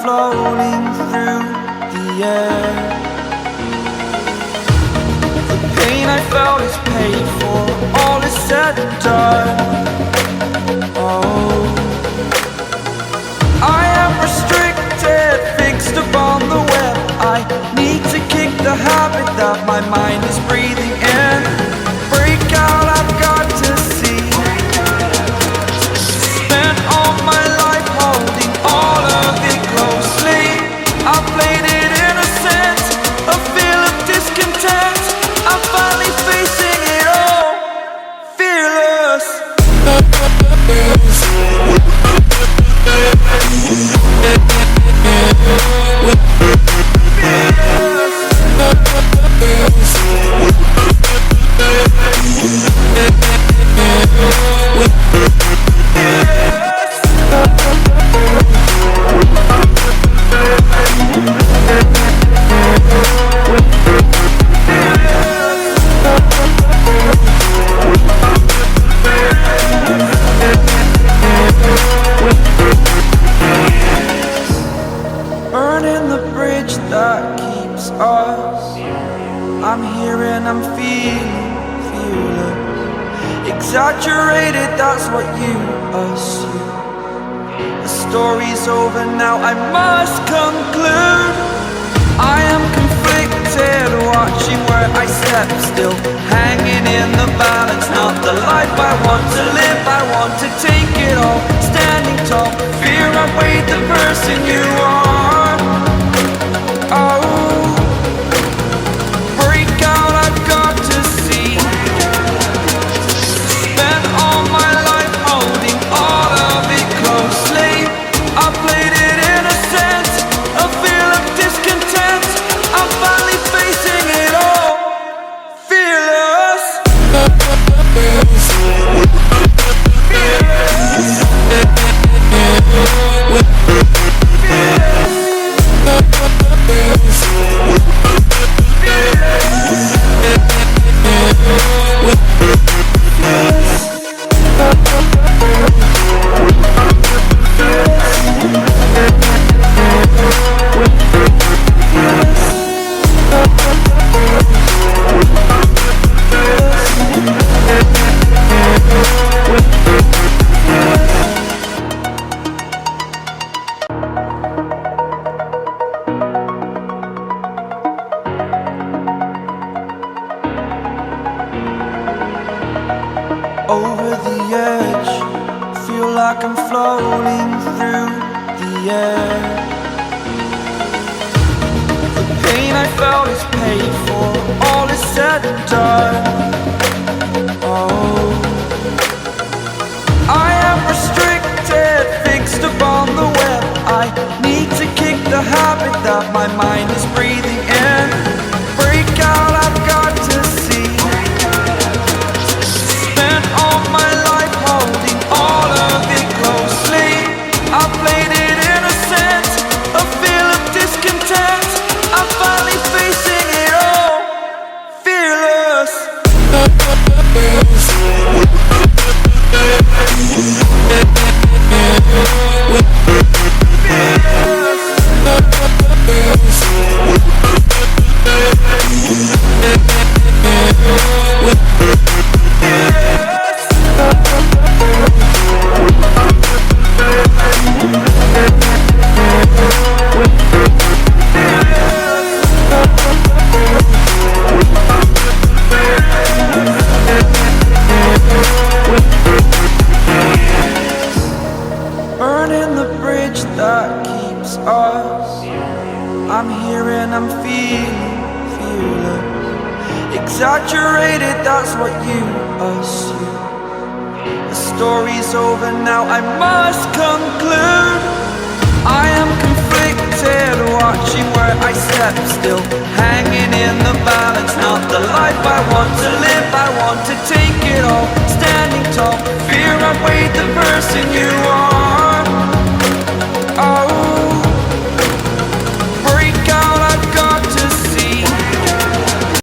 floating through the air. The pain I felt is paid for, all is said and done. Oh, I am restricted, fixed upon the web. I need to kick the habit that my mind is breathing in. Break out, I've got to see. Spent all my life holding all of it closely. I played it innocent, a feel of discontent. I'm finally facing it all, fearless. Burning the bridge that keeps us. I'm here and I'm feeling fearless. Exaggerated, that's what you assume. The story's over now, I must conclude. I am conflicted, watching where I step still, hanging in the balance. Not the life I want to live, I want to take it all. Standing tall, fear outweighed the person you are. Oh, break out, I've got to see. Spent all my life holding all of it closely. I played it innocent, a feel of discontent. I'm finally facing it all, fearless. Over the edge, feel like I'm floating through the air. The pain I felt is paid for, all is said and done. Oh, I am restricted, fixed upon the web. I need to kick the habit that my mind is breathing in. Break out, I've got to see. Spent all my life holding all of it closely. I played it innocent, a feel of discontent. I'm finally facing it all, fearless. Burning the bridge that keeps us. I'm here and I'm feeling fearless. Exaggerated, that's what you assume. The story's over now, I must conclude. I am conflicted, watching where I step still, hanging in the balance. Not the life I want to live, I want to take it all. Standing tall, fear outweighed the person you are.